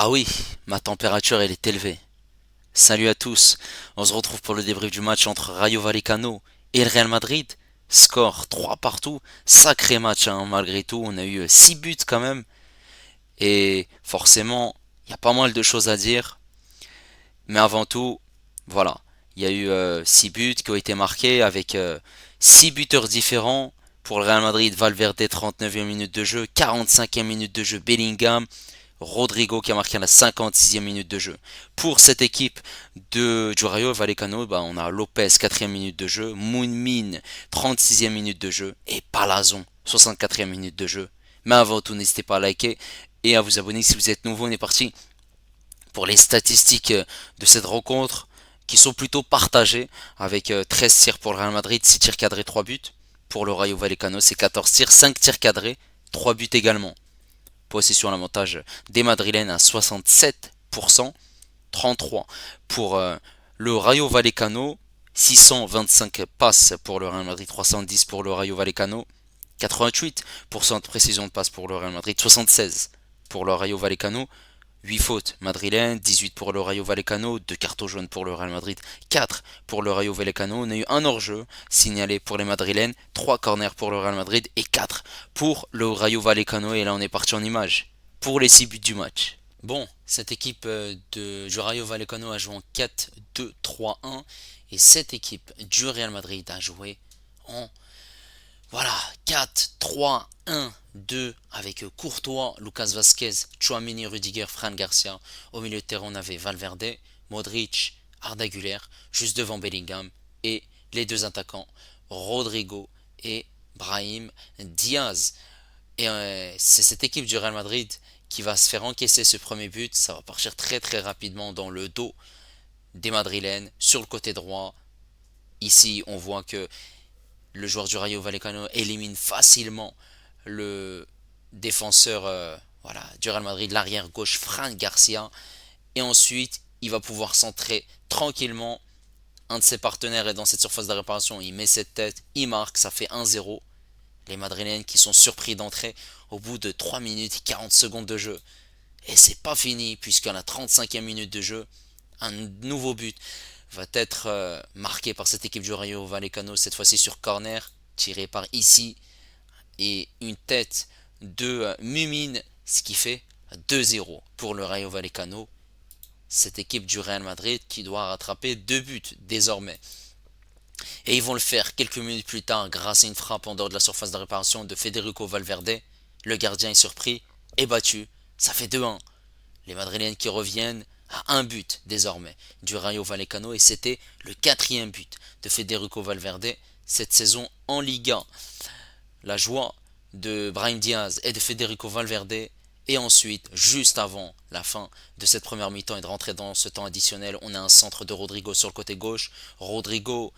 Ah oui, ma température elle est élevée. Salut à tous, on se retrouve pour le débrief du match entre Rayo Vallecano et le Real Madrid. Score 3 partout, sacré match hein, malgré tout, on a eu 6 buts quand même. Et forcément, il y a pas mal de choses à dire. Mais avant tout, voilà, il y a eu 6 buts qui ont été marqués avec 6 buteurs différents. Pour le Real Madrid, Valverde 39e minute de jeu, 45e minute de jeu Bellingham, Rodrigo qui a marqué à la 56e minute de jeu. Pour cette équipe du Rayo Vallecano, on a Lopez 4e minute de jeu, Mounmin 36e minute de jeu et Palazon 64e minute de jeu. Mais avant tout, n'hésitez pas à liker et à vous abonner si vous êtes nouveau. On est parti pour les statistiques de cette rencontre qui sont plutôt partagées avec 13 tirs pour le Real Madrid, 6 tirs cadrés, 3 buts. Pour le Rayo Vallecano, c'est 14 tirs, 5 tirs cadrés, 3 buts également. Possession à l'avantage des Madrilènes à 67%, 33 pour le Rayo Vallecano, 625 passes pour le Real Madrid, 310 pour le Rayo Vallecano, 88% de précision de passe pour le Real Madrid, 76 pour le Rayo Vallecano, 8 fautes madrilènes, 18 pour le Rayo Vallecano, 2 cartons jaunes pour le Real Madrid, 4 pour le Rayo Vallecano. On a eu un hors-jeu signalé pour les Madrilènes, 3 corners pour le Real Madrid et 4 pour le Rayo Vallecano. Et là on est parti en image pour les 6 buts du match. Bon, cette équipe du Rayo Vallecano a joué en 4-2-3-1 et cette équipe du Real Madrid a joué en voilà, 4, 3, 1, 2 avec Courtois, Lucas Vasquez, Chouameni, Rudiger, Fran Garcia. Au milieu de terrain, on avait Valverde, Modric, Arda Güler, juste devant Bellingham et les deux attaquants, Rodrigo et Brahim Diaz. Et c'est cette équipe du Real Madrid qui va se faire encaisser ce premier but. Ça va partir très très rapidement dans le dos des Madrilènes sur le côté droit. Ici, on voit que le joueur du Rayo Vallecano élimine facilement le défenseur voilà, du Real Madrid, l'arrière gauche Fran Garcia. Et ensuite, il va pouvoir centrer tranquillement. Un de ses partenaires est dans cette surface de réparation. Il met cette tête, il marque, ça fait 1-0. Les Madrilènes qui sont surpris d'entrer au bout de 3 minutes et 40 secondes de jeu. Et c'est pas fini, puisqu'à la 35e minute de jeu, un nouveau but va être marqué par cette équipe du Rayo Vallecano, cette fois-ci sur corner, tiré par ici, et une tête de Mumine, ce qui fait 2-0 pour le Rayo Vallecano. Cette équipe du Real Madrid qui doit rattraper 2 buts désormais. Et ils vont le faire quelques minutes plus tard grâce à une frappe en dehors de la surface de réparation de Federico Valverde. Le gardien est surpris et battu. Ça fait 2-1. Les Madrilènes qui reviennent à un but désormais du Rayo Vallecano et c'était le quatrième but de Federico Valverde cette saison en Liga. La joie de Brahim Diaz et de Federico Valverde et ensuite, juste avant la fin de cette première mi-temps et de rentrer dans ce temps additionnel, on a un centre de Rodrigo sur le côté gauche. Rodrigo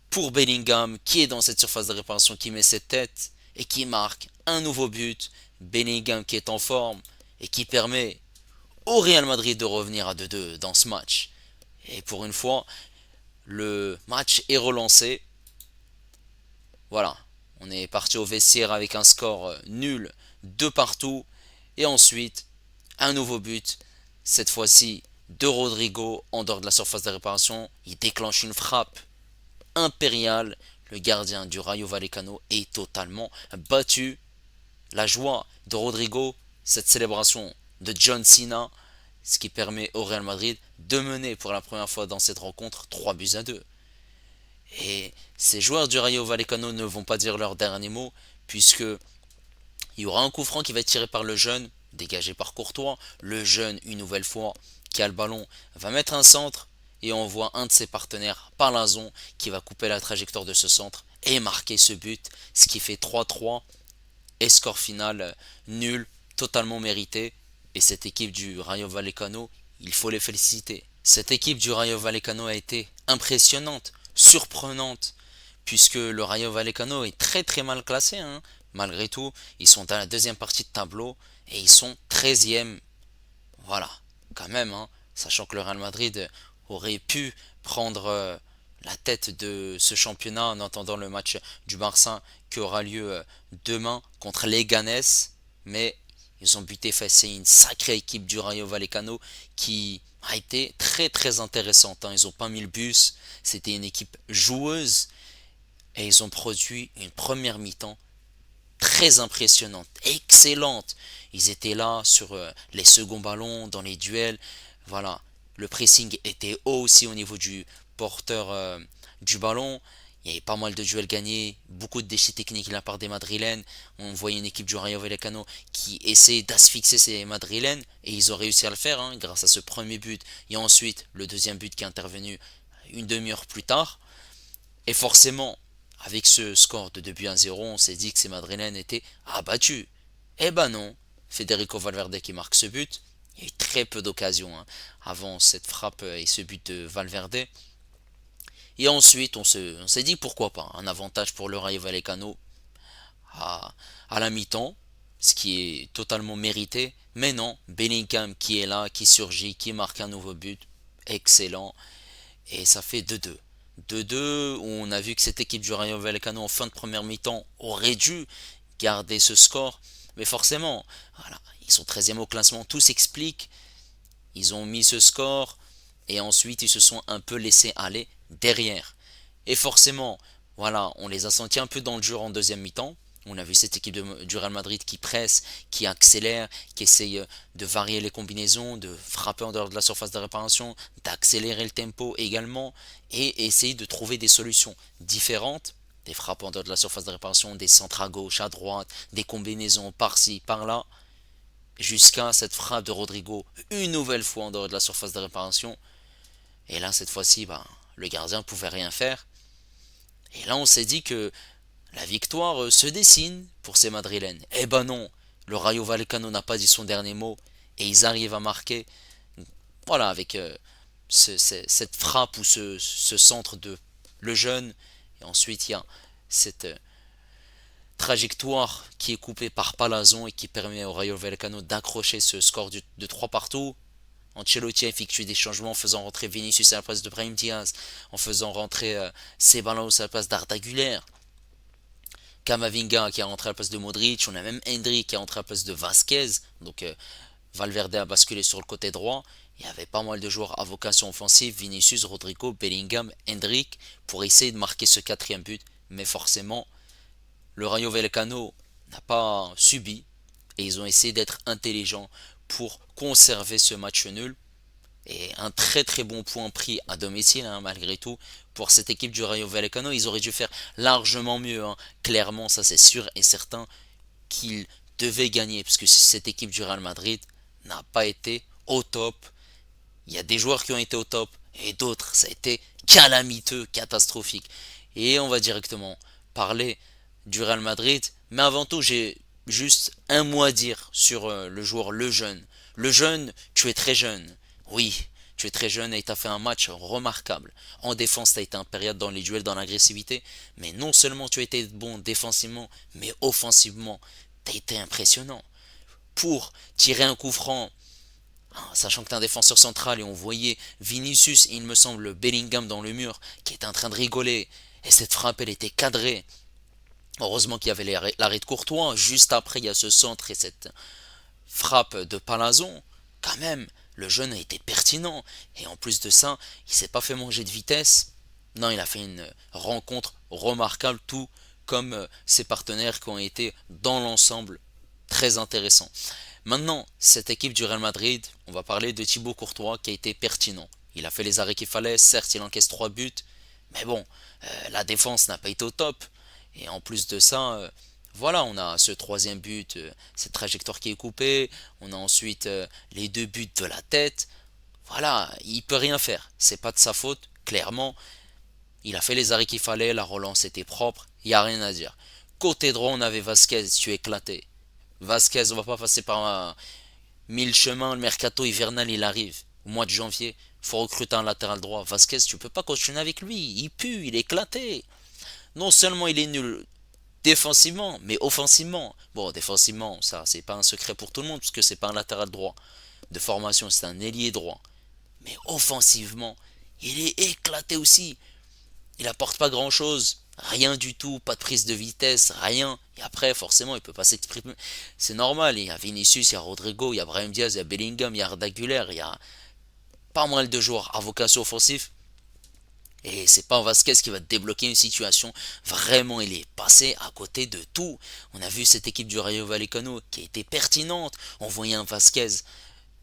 pour Bellingham qui est dans cette surface de réparation, qui met cette tête et qui marque un nouveau but. Bellingham qui est en forme et qui permet au Real Madrid de revenir à 2-2 dans ce match. Et pour une fois, le match est relancé. Voilà, on est parti au vestiaire avec un score nul de partout. Et ensuite, un nouveau but, cette fois-ci de Rodrigo en dehors de la surface de réparation. Il déclenche une frappe impériale. Le gardien du Rayo Vallecano est totalement battu. La joie de Rodrigo, cette célébration de John Cena, ce qui permet au Real Madrid de mener pour la première fois dans cette rencontre 3 buts à 2. Et ces joueurs du Rayo Vallecano ne vont pas dire leur dernier mot, puisque il y aura un coup franc qui va être tiré par le jeune, dégagé par Courtois. Le jeune, une nouvelle fois, qui a le ballon, va mettre un centre, et on voit un de ses partenaires, Palazon, qui va couper la trajectoire de ce centre et marquer ce but, ce qui fait 3-3 et score final nul, totalement mérité. Et cette équipe du Rayo Vallecano, il faut les féliciter. Cette équipe du Rayo Vallecano a été impressionnante, surprenante, puisque le Rayo Vallecano est très très mal classé, hein. Malgré tout, ils sont dans la deuxième partie de tableau et ils sont 13e. Voilà, quand même, hein, sachant que le Real Madrid aurait pu prendre la tête de ce championnat en attendant le match du Barça qui aura lieu demain contre les Leganés, mais Ils ont buté face à une sacrée équipe du Rayo Vallecano qui a été très très intéressante, hein. Ils n'ont pas mis le bus, c'était une équipe joueuse et ils ont produit une première mi-temps très impressionnante, excellente. Ils étaient là sur les seconds ballons, dans les duels. Voilà, le pressing était haut aussi au niveau du porteur du ballon. Il y avait pas mal de duels gagnés, beaucoup de déchets techniques de la part des Madrilènes. On voyait une équipe du Rayo Vallecano qui essayait d'asphyxier ces Madrilènes et ils ont réussi à le faire, hein, grâce à ce premier but et ensuite le deuxième but qui est intervenu une demi-heure plus tard. Et forcément, avec ce score de 2-0, on s'est dit que ces Madrilènes étaient abattus. Eh ben non, Federico Valverde qui marque ce but. Il y a eu très peu d'occasions, hein, avant cette frappe et ce but de Valverde. Et ensuite, on s'est dit pourquoi pas, un avantage pour le Rayo Vallecano à, à la mi-temps, ce qui est totalement mérité. Mais non, Bellingham qui est là, qui surgit, qui marque un nouveau but, excellent. Et ça fait 2-2. 2-2, où on a vu que cette équipe du Rayo Vallecano en fin de première mi-temps aurait dû garder ce score. Mais forcément, voilà, ils sont 13e au classement, tout s'explique. Ils ont mis ce score et ensuite ils se sont un peu laissés aller derrière. Et forcément, voilà, on les a sentis un peu dans le jeu en deuxième mi-temps. On a vu cette équipe du Real Madrid qui presse, qui accélère, qui essaye de varier les combinaisons, de frapper en dehors de la surface de réparation, d'accélérer le tempo également, et essayer de trouver des solutions différentes, des frappes en dehors de la surface de réparation, des centres à gauche, à droite, des combinaisons par-ci, par-là, jusqu'à cette frappe de Rodrigo, une nouvelle fois en dehors de la surface de réparation. Et là, cette fois-ci, le gardien ne pouvait rien faire. Et là, on s'est dit que la victoire se dessine pour ces Madrilènes. Eh ben non, le Rayo Vallecano n'a pas dit son dernier mot et ils arrivent à marquer. Voilà, avec cette frappe ou ce centre de le jeune. Et ensuite, il y a cette trajectoire qui est coupée par Palazon et qui permet au Rayo Vallecano d'accrocher ce score de 3 partout. Ancelotti a effectué des changements en faisant rentrer Vinicius à la place de Brahim Diaz, en faisant rentrer Ceballos à la place d'Arda Güler, Camavinga qui est rentré à la place de Modric, on a même Hendrik qui est rentré à la place de Vasquez, donc Valverde a basculé sur le côté droit. Il y avait pas mal de joueurs à vocation offensive, Vinicius, Rodrigo, Bellingham, Hendrik, pour essayer de marquer ce quatrième but, mais forcément, le Rayo Vallecano n'a pas subi et ils ont essayé d'être intelligents pour conserver ce match nul. Et un très très bon point pris à domicile, hein, malgré tout, pour cette équipe du Rayo Vallecano. Ils auraient dû faire largement mieux, hein. Clairement, ça c'est sûr et certain qu'ils devaient gagner, puisque cette équipe du Real Madrid n'a pas été au top. Il y a des joueurs qui ont été au top et d'autres, ça a été calamiteux, catastrophique. Et on va directement parler du Real Madrid. Mais avant tout, j'ai juste un mot à dire sur le joueur, le jeune. Le jeune, tu es très jeune. Oui, tu es très jeune et tu as fait un match remarquable. En défense, tu as été impérial dans les duels, dans l'agressivité. Mais non seulement tu as été bon défensivement, mais offensivement, tu as été impressionnant. Pour tirer un coup franc, sachant que tu es un défenseur central et on voyait Vinicius et il me semble Bellingham dans le mur qui était en train de rigoler. Et cette frappe, elle était cadrée. Heureusement qu'il y avait l'arrêt de Courtois. Juste après, il y a ce centre et cette frappe de Palazon. Quand même, le jeune a été pertinent. Et en plus de ça, il s'est pas fait manger de vitesse. Non, il a fait une rencontre remarquable, tout comme ses partenaires qui ont été dans l'ensemble très intéressants. Maintenant, cette équipe du Real Madrid, on va parler de Thibaut Courtois qui a été pertinent. Il a fait les arrêts qu'il fallait, certes il encaisse 3 buts, mais bon, la défense n'a pas été au top. Et en plus de ça, voilà, on a ce troisième but, cette trajectoire qui est coupée. On a ensuite les 2 buts de la tête. Voilà, il peut rien faire. C'est pas de sa faute, clairement. Il a fait les arrêts qu'il fallait, la relance était propre, il n'y a rien à dire. Côté droit, on avait Vasquez, tu es éclaté. Vasquez, on va pas passer par 1000 chemins, le mercato hivernal il arrive. Au mois de janvier, faut recruter un latéral droit. Vasquez, tu peux pas continuer avec lui, il pue, il est éclaté. Non seulement il est nul défensivement, mais offensivement. Bon, défensivement, ça c'est pas un secret pour tout le monde, parce que c'est pas un latéral droit de formation, c'est un ailier droit. Mais offensivement, il est éclaté aussi. Il apporte pas grand chose. Rien du tout, pas de prise de vitesse, rien. Et après, forcément, il peut pas s'exprimer. C'est normal, il y a Vinicius, il y a Rodrigo, il y a Brahim Diaz, il y a Bellingham, il y a Arda Güler, il y a pas mal de joueurs à vocation offensive. Et c'est pas Vasquez qui va débloquer une situation. Vraiment, il est passé à côté de tout. On a vu cette équipe du Rayo Vallecano qui a été pertinente. On voyait un Vasquez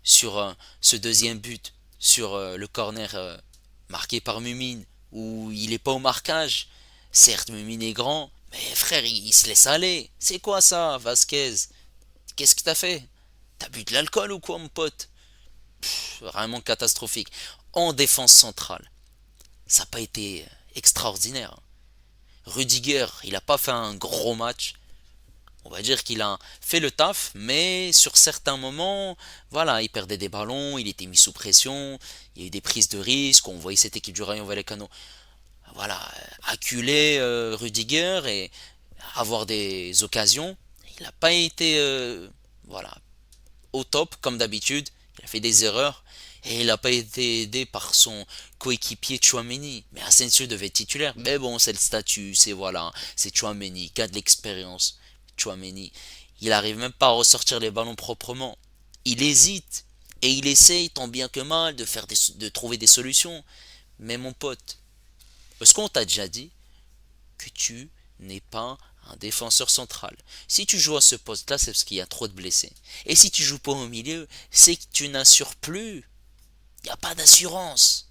sur ce deuxième but, sur le corner marqué par Mumine, où il est pas au marquage. Certes, Mumine est grand, mais frère, il se laisse aller. C'est quoi ça, Vasquez? Qu'est-ce que t'as fait? T'as bu de l'alcool ou quoi, mon pote? Vraiment catastrophique. En défense centrale, ça n'a pas été extraordinaire. Rudiger, il n'a pas fait un gros match. On va dire qu'il a fait le taf, mais sur certains moments, voilà, il perdait des ballons, il était mis sous pression, il y a eu des prises de risques, on voyait cette équipe du Rayo Vallecano, voilà, acculer Rudiger et avoir des occasions. Il n'a pas été, voilà, au top comme d'habitude. Il a fait des erreurs et il n'a pas été aidé par son coéquipier Chouameni. Mais Asensio devait être titulaire. Mais bon, c'est le statut, c'est voilà, c'est Chouameni qui a de l'expérience. Chouameni, il arrive même pas à ressortir les ballons proprement. Il hésite et il essaye tant bien que mal de trouver des solutions. Mais mon pote, est-ce qu'on t'a déjà dit que tu n'es pas un défenseur central? Si tu joues à ce poste-là, c'est parce qu'il y a trop de blessés. Et si tu joues pas au milieu, c'est que tu n'assures plus. Il n'y a pas d'assurance.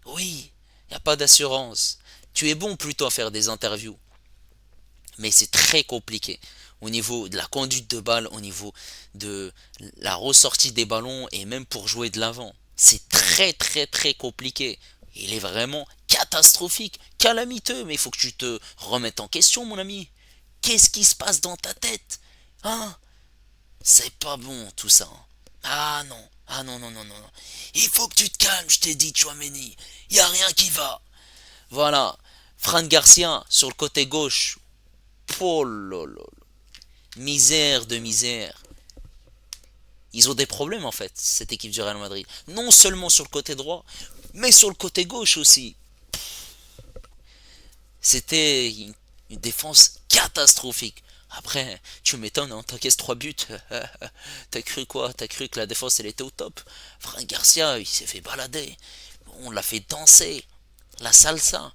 Oui, il n'y a pas d'assurance. Tu es bon plutôt à faire des interviews, mais c'est très compliqué au niveau de la conduite de balle, au niveau de la ressortie des ballons et même pour jouer de l'avant. C'est très très très compliqué. Il est vraiment catastrophique, calamiteux, mais il faut que tu te remettes en question, mon ami. Qu'est-ce qui se passe dans ta tête? Hein? C'est pas bon tout ça. Ah non, ah non, non, non, non, non. Il faut que tu te calmes, je t'ai dit, Chouameni. Y a rien qui va. Voilà. Fran Garcia sur le côté gauche. Oh là là. Misère de misère. Ils ont des problèmes en fait, cette équipe du Real Madrid. Non seulement sur le côté droit, mais sur le côté gauche aussi. C'était une défense catastrophique. Après, tu m'étonnes, hein, t'encaisses 3 buts. T'as cru quoi? T'as cru que la défense elle était au top? Franck Garcia, il s'est fait balader. On l'a fait danser. La salsa.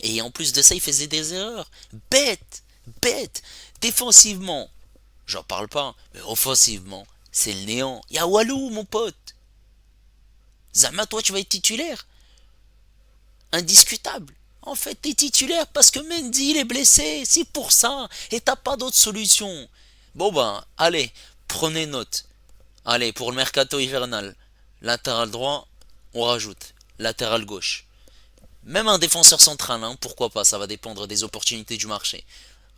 Et en plus de ça, il faisait des erreurs. Bête! Bête! Défensivement, j'en parle pas, mais offensivement, c'est le néant. Y'a Walou, mon pote. Zama, toi, tu vas être titulaire. Indiscutable. En fait, t'es titulaire parce que Mendy il est blessé. C'est pour ça. Et t'as pas d'autre solution. Bon ben, allez, prenez note. Allez, pour le mercato hivernal, latéral droit, on rajoute. Latéral gauche. Même un défenseur central, hein, pourquoi pas, ça va dépendre des opportunités du marché.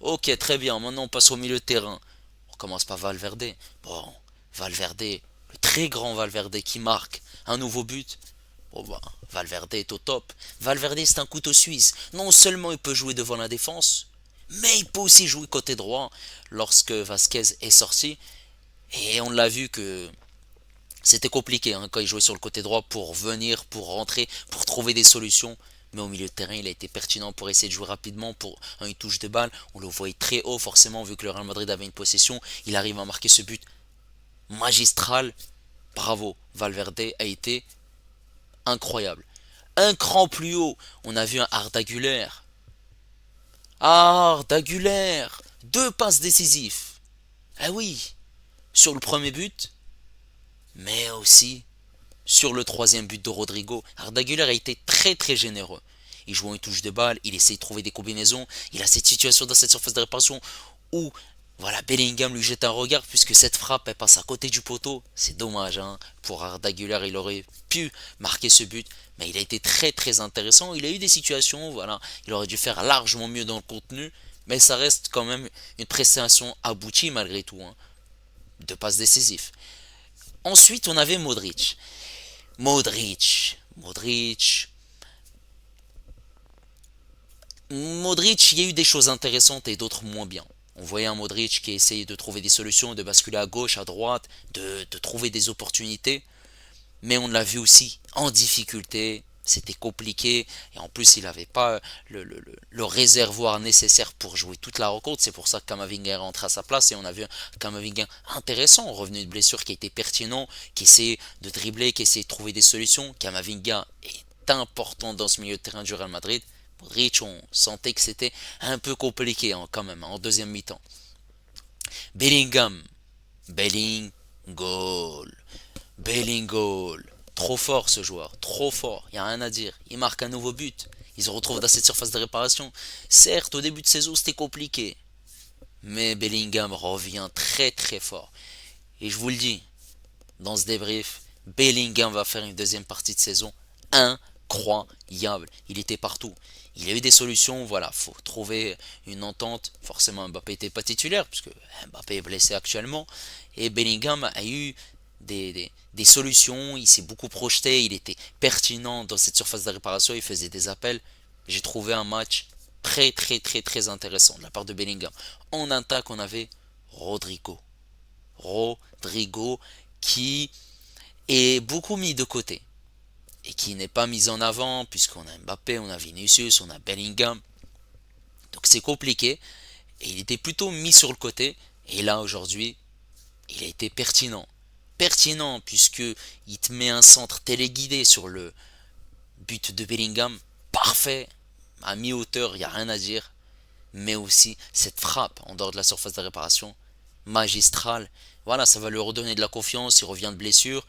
Ok, très bien, maintenant on passe au milieu de terrain. On commence par Valverde. Bon, Valverde, le très grand Valverde qui marque un nouveau but. Bon bah, Valverde est au top. Valverde c'est un couteau suisse. Non seulement il peut jouer devant la défense, mais il peut aussi jouer côté droit lorsque Vasquez est sorti. Et on l'a vu que c'était compliqué hein, quand il jouait sur le côté droit pour venir, pour rentrer, pour trouver des solutions. Mais au milieu de terrain, il a été pertinent pour essayer de jouer rapidement pour une touche de balle. On le voyait très haut, forcément, vu que le Real Madrid avait une possession. Il arrive à marquer ce but magistral. Bravo, Valverde a été incroyable. Un cran plus haut, on a vu un Arda Güler. Arda Güler, deux passes décisives. Ah oui, sur le premier but, mais aussi sur le troisième but de Rodrigo. Arda Güler a été très très généreux. Il joue une touche de balle, il essaie de trouver des combinaisons. Il a cette situation dans cette surface de réparation où voilà, Bellingham lui jette un regard puisque cette frappe elle passe à côté du poteau. C'est dommage hein. Pour Arda Güler, il aurait pu marquer ce but, mais il a été très très intéressant. Il a eu des situations, voilà, il aurait dû faire largement mieux dans le contenu, mais ça reste quand même une prestation aboutie malgré tout. Hein. De passes décisives. Ensuite, on avait Modric. Modric. Modric, il y a eu des choses intéressantes et d'autres moins bien. On voyait un Modric qui essayait de trouver des solutions, de basculer à gauche, à droite, de trouver des opportunités. Mais on l'a vu aussi en difficulté. C'était compliqué et en plus il n'avait pas le réservoir nécessaire pour jouer toute la rencontre. C'est pour ça que Kamavinga est rentré à sa place et on a vu un Kamavinga intéressant, revenu de blessure, qui était pertinent, qui essayait de dribbler, qui essayait de trouver des solutions. Kamavinga est important dans ce milieu de terrain du Real Madrid. Modric, on sentait que c'était un peu compliqué quand même en deuxième mi-temps. Bellingham, Belling, goal. Bellingham, trop fort ce joueur, trop fort, il n'y a rien à dire. Il marque un nouveau but, il se retrouve dans cette surface de réparation. Certes, au début de saison, c'était compliqué, mais Bellingham revient très très fort. Et je vous le dis, dans ce débrief, Bellingham va faire une deuxième partie de saison incroyable. Il était partout. Il y a eu des solutions, voilà, faut trouver une entente. Forcément, Mbappé n'était pas titulaire, puisque Mbappé est blessé actuellement. Et Bellingham a eu des solutions, il s'est beaucoup projeté, il était pertinent dans cette surface de réparation, il faisait des appels. J'ai trouvé un match très très très très intéressant de la part de Bellingham. En attaque, on avait Rodrigo. Rodrigo qui est beaucoup mis de côté et qui n'est pas mis en avant puisqu'on a Mbappé, on a Vinicius, on a Bellingham. Donc c'est compliqué et il était plutôt mis sur le côté et là aujourd'hui, il a été pertinent. Pertinent puisque il te met un centre téléguidé sur le but de Bellingham, parfait, à mi-hauteur, il n'y a rien à dire, mais aussi cette frappe en dehors de la surface de réparation, magistrale. Voilà, ça va lui redonner de la confiance, il revient de blessure.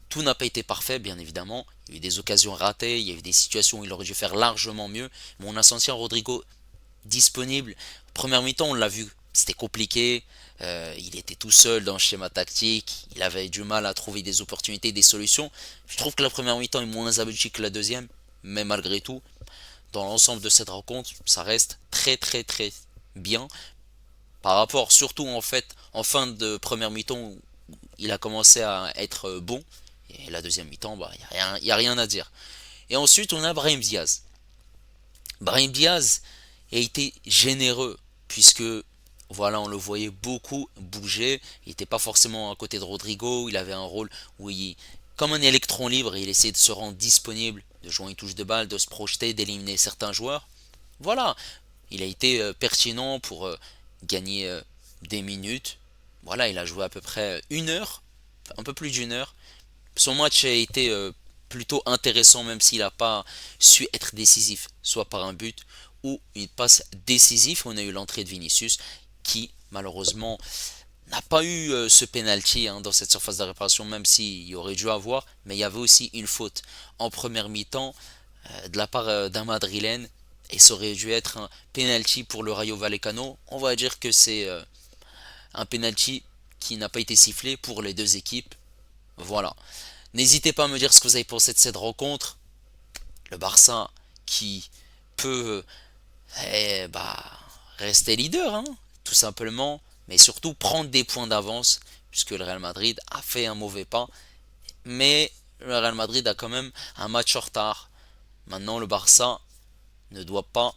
Tout n'a pas été parfait, bien évidemment. Il y a eu des occasions ratées, il y a eu des situations où il aurait dû faire largement mieux. Mais on a senti un Rodrigo disponible. Première mi-temps, on l'a vu, c'était compliqué. Il était tout seul dans le schéma tactique. Il avait du mal à trouver des opportunités, des solutions. Je trouve que la première mi-temps est moins aboutie que la deuxième. Mais malgré tout, dans l'ensemble de cette rencontre, ça reste très très très bien. Par rapport surtout en fait en fin de première mi-temps où il a commencé à être bon. Et la deuxième mi-temps, bah, y a rien à dire. Et ensuite, on a Brahim Diaz. Brahim Diaz a été généreux, puisque voilà, on le voyait beaucoup bouger. Il n'était pas forcément à côté de Rodrigo. Il avait un rôle où il, comme un électron libre, il essayait de se rendre disponible, de jouer une touche de balle, de se projeter, d'éliminer certains joueurs. Voilà, il a été pertinent pour gagner des minutes. Voilà, il a joué à peu près une heure, un peu plus d'une heure. Son match a été plutôt intéressant, même s'il n'a pas su être décisif, soit par un but ou une passe décisive. On a eu l'entrée de Vinicius qui, malheureusement, n'a pas eu ce penalty dans cette surface de réparation, même s'il aurait dû avoir. Mais il y avait aussi une faute en première mi-temps de la part d'un Madrilène. Et ça aurait dû être un penalty pour le Rayo Vallecano. On va dire que c'est un penalty qui n'a pas été sifflé pour les deux équipes. Voilà. N'hésitez pas à me dire ce que vous avez pensé de cette rencontre. Le Barça qui peut rester leader, tout simplement, mais surtout prendre des points d'avance, puisque le Real Madrid a fait un mauvais pas. Mais le Real Madrid a quand même un match en retard. Maintenant, le Barça ne doit pas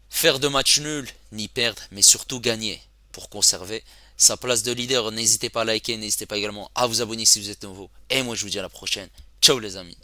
faire de match nul, ni perdre, mais surtout gagner pour conserver sa place de leader. N'hésitez pas à liker, n'hésitez pas également à vous abonner si vous êtes nouveau. Et moi je vous dis à la prochaine. Ciao les amis.